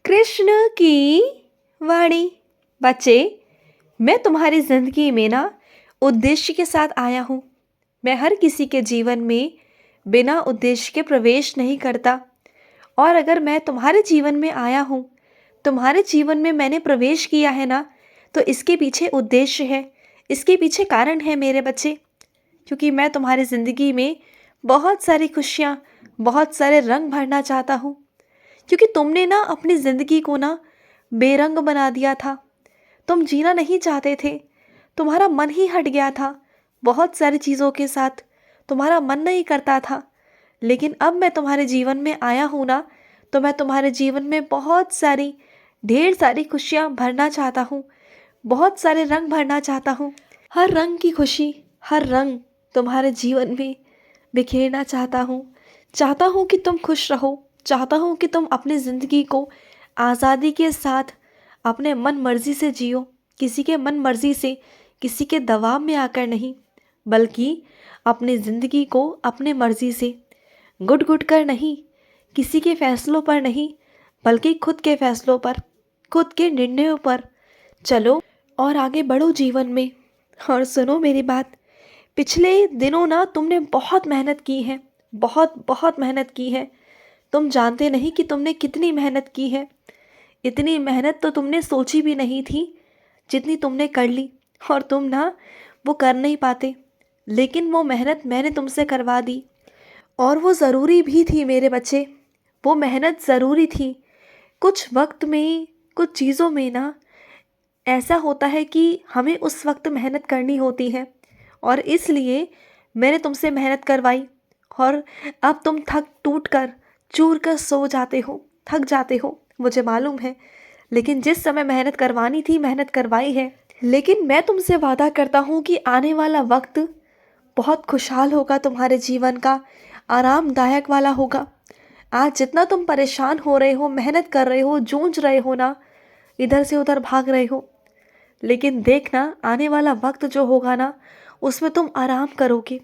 कृष्ण की वाणी। बच्चे, मैं तुम्हारी ज़िंदगी में ना उद्देश्य के साथ आया हूँ। मैं हर किसी के जीवन में बिना उद्देश्य के प्रवेश नहीं करता। और अगर मैं तुम्हारे जीवन में आया हूँ, तुम्हारे जीवन में मैंने प्रवेश किया है ना, तो इसके पीछे उद्देश्य है, इसके पीछे कारण है मेरे बच्चे। क्योंकि मैं तुम्हारी ज़िंदगी में बहुत सारी खुशियाँ, बहुत सारे रंग भरना चाहता हूँ। क्योंकि तुमने ना अपनी ज़िंदगी को ना बेरंग बना दिया था। तुम जीना नहीं चाहते थे, तुम्हारा मन ही हट गया था बहुत सारी चीज़ों के साथ, तुम्हारा मन नहीं करता था। लेकिन अब मैं तुम्हारे जीवन में आया हूँ ना, तो मैं तुम्हारे जीवन में बहुत सारी, ढेर सारी खुशियाँ भरना चाहता हूँ, बहुत सारे रंग भरना चाहता हूँ। हर रंग की खुशी, हर रंग तुम्हारे जीवन में बिखेरना चाहता हूँ। चाहता हूँ कि तुम खुश रहो, चाहता हूँ कि तुम अपनी ज़िंदगी को आज़ादी के साथ अपने मन मर्जी से जियो। किसी के मन मर्जी से, किसी के दबाव में आकर नहीं, बल्कि अपनी ज़िंदगी को अपने मर्जी से, घुट घुट कर नहीं, किसी के फैसलों पर नहीं, बल्कि खुद के फैसलों पर, खुद के निर्णयों पर चलो और आगे बढ़ो जीवन में। और सुनो मेरी बात, पिछले दिनों ना तुमने बहुत मेहनत की है, बहुत बहुत मेहनत की है। तुम जानते नहीं कि तुमने कितनी मेहनत की है। इतनी मेहनत तो तुमने सोची भी नहीं थी जितनी तुमने कर ली। और तुम ना वो कर नहीं पाते, लेकिन वो मेहनत मैंने तुमसे करवा दी। और वो ज़रूरी भी थी मेरे बच्चे, वो मेहनत ज़रूरी थी। कुछ वक्त में, कुछ चीज़ों में ना ऐसा होता है कि हमें उस वक्त मेहनत करनी होती है, और इसलिए मैंने तुमसे मेहनत करवाई। और अब तुम थक टूट कर, चूर कर सो जाते हो, थक जाते हो, मुझे मालूम है। लेकिन जिस समय मेहनत करवानी थी, मेहनत करवाई है। लेकिन मैं तुमसे वादा करता हूँ कि आने वाला वक्त बहुत खुशहाल होगा, तुम्हारे जीवन का आरामदायक वाला होगा। आज जितना तुम परेशान हो रहे हो, मेहनत कर रहे हो, जूझ रहे हो ना, इधर से उधर भाग रहे हो, लेकिन देखना आने वाला वक्त जो होगा ना, उसमें तुम आराम करोगे।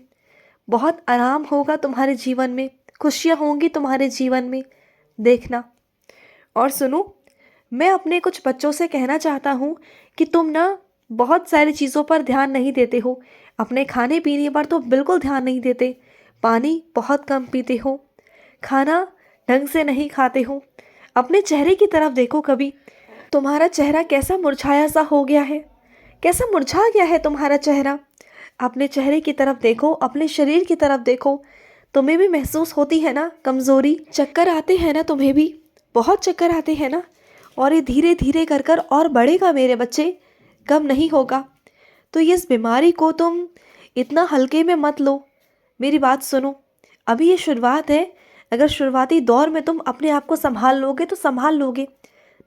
बहुत आराम होगा तुम्हारे जीवन में, खुशियाँ होंगी तुम्हारे जीवन में, देखना। और सुनो, मैं अपने कुछ बच्चों से कहना चाहता हूँ कि तुम ना बहुत सारी चीज़ों पर ध्यान नहीं देते हो। अपने खाने पीने पर तो बिल्कुल ध्यान नहीं देते, पानी बहुत कम पीते हो, खाना ढंग से नहीं खाते हो। अपने चेहरे की तरफ देखो कभी, तुम्हारा चेहरा कैसा मुरझाया सा हो गया है, कैसा मुरझा गया है तुम्हारा चेहरा। अपने चेहरे की तरफ देखो, अपने शरीर की तरफ देखो। तुम्हें भी महसूस होती है ना कमज़ोरी, चक्कर आते हैं ना तुम्हें भी, बहुत चक्कर आते हैं ना। और ये धीरे धीरे कर कर और बढ़ेगा मेरे बच्चे, कम नहीं होगा। तो इस बीमारी को तुम इतना हल्के में मत लो। मेरी बात सुनो, अभी ये शुरुआत है। अगर शुरुआती दौर में तुम अपने आप को संभाल लोगे तो संभाल लोगे,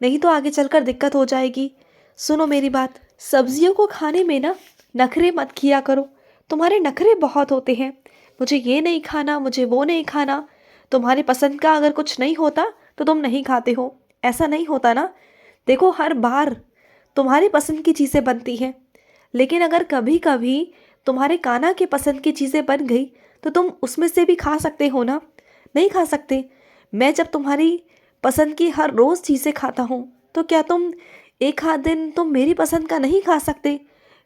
नहीं तो आगे चलकर दिक्कत हो जाएगी। सुनो मेरी बात, सब्जियों को खाने में ना नखरे मत किया करो। तुम्हारे नखरे बहुत होते हैं, मुझे ये नहीं खाना, मुझे वो नहीं खाना। तुम्हारी पसंद का अगर कुछ नहीं होता तो तुम नहीं खाते हो, ऐसा नहीं होता ना। देखो, हर बार तुम्हारी पसंद की चीज़ें बनती हैं, लेकिन अगर कभी कभी तुम्हारे कान्हा के पसंद की चीज़ें बन गई तो तुम उसमें से भी खा सकते हो ना, नहीं खा सकते। मैं जब तुम्हारी पसंद की हर रोज़ चीज़ें खाता हूँ, तो क्या तुम एक आध दिन तुम मेरी पसंद का नहीं खा सकते?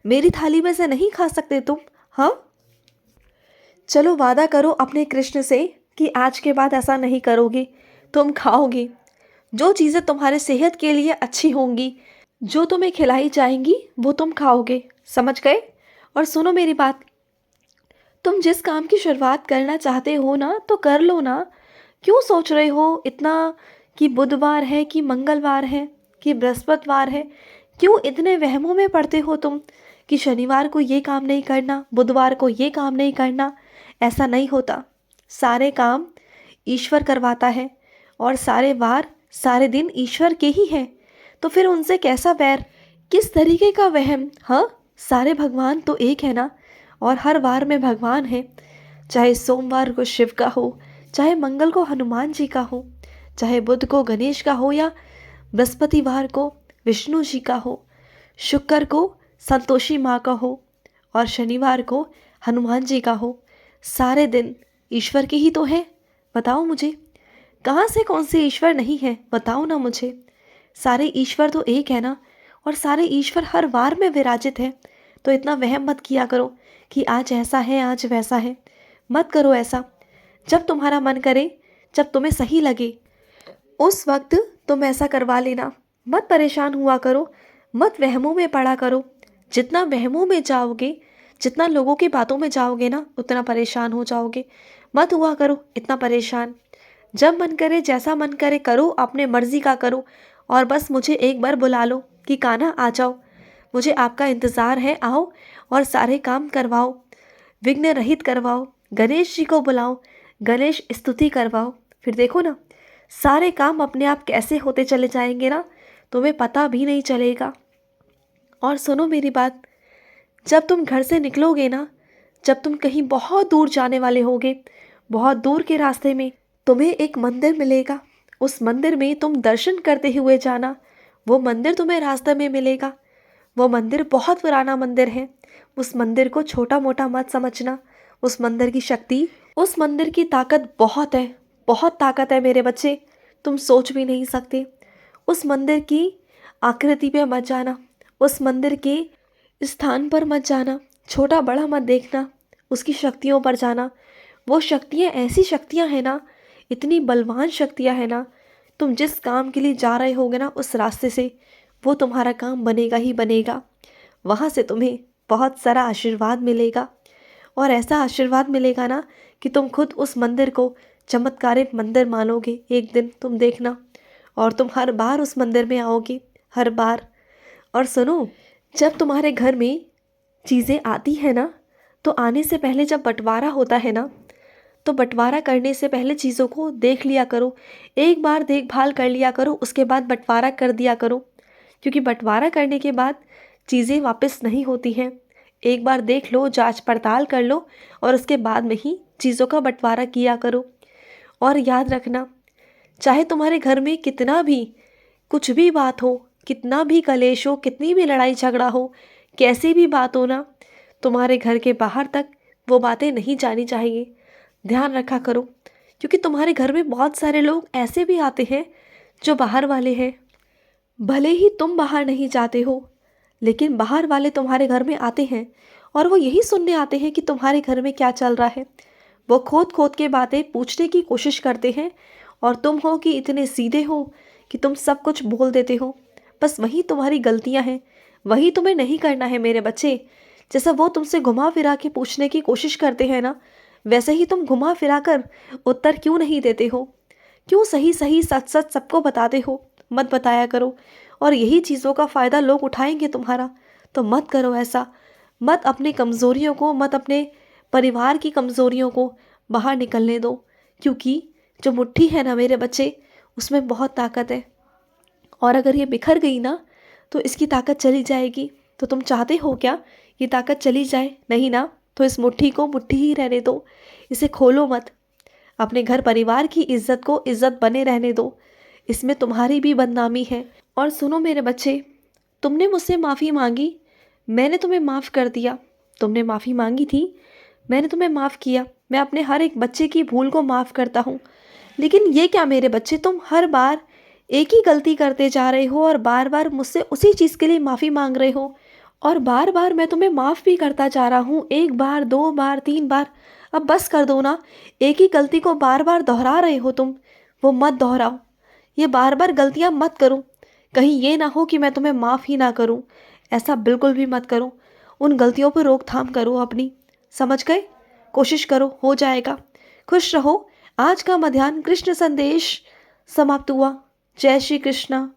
मेरी थाली में से नहीं खा सकते तुम? हाँ, चलो वादा करो अपने कृष्ण से कि आज के बाद ऐसा नहीं करोगे। तुम खाओगे जो चीज़ें तुम्हारे सेहत के लिए अच्छी होंगी, जो तुम्हें खिलाई जाएंगी, वो तुम खाओगे, समझ गए? और सुनो मेरी बात, तुम जिस काम की शुरुआत करना चाहते हो ना, तो कर लो ना। क्यों सोच रहे हो इतना कि बुधवार है, कि मंगलवार है, कि बृहस्पतिवार है? क्यों इतने वहमों में पड़ते हो तुम कि शनिवार को ये काम नहीं करना, बुधवार को ये काम नहीं करना? ऐसा नहीं होता। सारे काम ईश्वर करवाता है, और सारे वार, सारे दिन ईश्वर के ही हैं। तो फिर उनसे कैसा वैर, किस तरीके का वहम? हाँ, सारे भगवान तो एक है ना, और हर वार में भगवान है। चाहे सोमवार को शिव का हो, चाहे मंगल को हनुमान जी का हो, चाहे बुध को गणेश का हो, या बृहस्पतिवार को विष्णु जी का हो, शुक्र को संतोषी माँ का हो, और शनिवार को हनुमान जी का हो। सारे दिन ईश्वर के ही तो हैं। बताओ मुझे, कहाँ से कौन से ईश्वर नहीं है? बताओ ना मुझे। सारे ईश्वर तो एक है ना, और सारे ईश्वर हर वार में विराजित है। तो इतना वहम मत किया करो कि आज ऐसा है आज वैसा है। मत करो ऐसा। जब तुम्हारा मन करे, जब तुम्हें सही लगे, उस वक्त तुम ऐसा करवा लेना। मत परेशान हुआ करो, मत वहमों में पड़ा करो। जितना वहमों में जाओगे, जितना लोगों की बातों में जाओगे ना, उतना परेशान हो जाओगे। मत हुआ करो इतना परेशान। जब मन करे, जैसा मन करे करो, अपने मर्जी का करो। और बस मुझे एक बार बुला लो कि कान्हा आ जाओ, मुझे आपका इंतज़ार है, आओ और सारे काम करवाओ, विघ्न रहित करवाओ, गणेश जी को बुलाओ, गणेश स्तुति करवाओ। फिर देखो ना, सारे काम अपने आप कैसे होते चले जाएंगे ना, तुम्हें पता भी नहीं चलेगा। और सुनो मेरी बात, जब तुम घर से निकलोगे ना, जब तुम कहीं बहुत दूर जाने वाले होगे, बहुत दूर के रास्ते में तुम्हें एक मंदिर मिलेगा। उस मंदिर में तुम दर्शन करते हुए जाना। वो मंदिर तुम्हें रास्ते में मिलेगा। वो मंदिर बहुत पुराना मंदिर है। उस मंदिर को छोटा मोटा मत समझना। उस मंदिर की शक्ति, उस मंदिर की ताकत बहुत है, बहुत ताकत है मेरे बच्चे, तुम सोच भी नहीं सकते। उस मंदिर की आकृति पे मत जाना, उस मंदिर के स्थान पर मत जाना, छोटा बड़ा मत देखना, उसकी शक्तियों पर जाना। वो शक्तियाँ ऐसी शक्तियाँ हैं ना, इतनी बलवान शक्तियाँ हैं ना, तुम जिस काम के लिए जा रहे होगे ना उस रास्ते से, वो तुम्हारा काम बनेगा ही बनेगा। वहाँ से तुम्हें बहुत सारा आशीर्वाद मिलेगा, और ऐसा आशीर्वाद मिलेगा ना कि तुम खुद उस मंदिर को चमत्कारिक मंदिर मानोगे। एक दिन तुम देखना, और तुम हर बार उस मंदिर में आओगे, हर बार। और सुनो, जब तुम्हारे घर में चीज़ें आती है ना, तो आने से पहले जब बंटवारा होता है ना, तो बंटवारा करने से पहले चीज़ों को देख लिया करो, एक बार देखभाल कर लिया करो, उसके बाद बंटवारा कर दिया करो। क्योंकि बंटवारा करने के बाद चीज़ें वापस नहीं होती हैं। एक बार देख लो, जांच पड़ताल कर लो, और उसके बाद में ही चीज़ों का बंटवारा किया करो। और याद रखना, चाहे तुम्हारे घर में कितना भी कुछ भी बात हो, कितना भी कलेश हो, कितनी भी लड़ाई झगड़ा हो, कैसी भी बात हो ना, तुम्हारे घर के बाहर तक वो बातें नहीं जानी चाहिए। ध्यान रखा करो, क्योंकि तुम्हारे घर में बहुत सारे लोग ऐसे भी आते हैं जो बाहर वाले हैं। भले ही तुम बाहर नहीं जाते हो, लेकिन बाहर वाले तुम्हारे घर में आते हैं, और वो यही सुनने आते हैं कि तुम्हारे घर में क्या चल रहा है। वो खोद खोद के बातें पूछने की कोशिश करते हैं, और तुम हो कि इतने सीधे हो कि तुम सब कुछ बोल देते हो। बस वही तुम्हारी गलतियां हैं, वही तुम्हें नहीं करना है मेरे बच्चे। जैसा वो तुमसे घुमा फिरा के पूछने की कोशिश करते हैं ना, वैसे ही तुम घुमा फिरा कर उत्तर क्यों नहीं देते हो? क्यों सही सही सच सच सबको बताते हो? मत बताया करो, और यही चीज़ों का फ़ायदा लोग उठाएंगे तुम्हारा। तो मत करो ऐसा। मत अपनी कमज़ोरियों को, मत अपने परिवार की कमज़ोरियों को बाहर निकलने दो, क्योंकि जो मुट्ठी है ना मेरे बच्चे, उसमें बहुत ताकत है। और अगर ये बिखर गई ना, तो इसकी ताकत चली जाएगी। तो तुम चाहते हो क्या ये ताकत चली जाए? नहीं ना, तो इस मुट्ठी को मुट्ठी ही रहने दो, इसे खोलो मत। अपने घर परिवार की इज्जत को इज्जत बने रहने दो, इसमें तुम्हारी भी बदनामी है। और सुनो मेरे बच्चे, तुमने मुझसे माफ़ी मांगी, मैंने तुम्हें माफ़ कर दिया। तुमने माफ़ी मांगी थी, मैंने तुम्हें माफ़ किया। मैं अपने हर एक बच्चे की भूल को माफ़ करता हूँ। लेकिन ये क्या मेरे बच्चे, तुम हर बार एक ही गलती करते जा रहे हो, और बार बार मुझसे उसी चीज़ के लिए माफ़ी मांग रहे हो। और बार बार मैं तुम्हें माफ़ भी करता जा रहा हूँ, एक बार, दो बार, तीन बार। अब बस कर दो ना, एक ही गलती को बार बार दोहरा रहे हो तुम, वो मत दोहराओ। ये बार बार गलतियाँ मत करो, कहीं ये ना हो कि मैं तुम्हें माफ़ ही ना करूँ। ऐसा बिल्कुल भी मत करो। उन गलतियों पर रोकथाम करो अपनी, समझ गए? कोशिश करो, हो जाएगा। खुश रहो। आज का मध्याह्न कृष्ण संदेश समाप्त हुआ। जय श्री कृष्णा।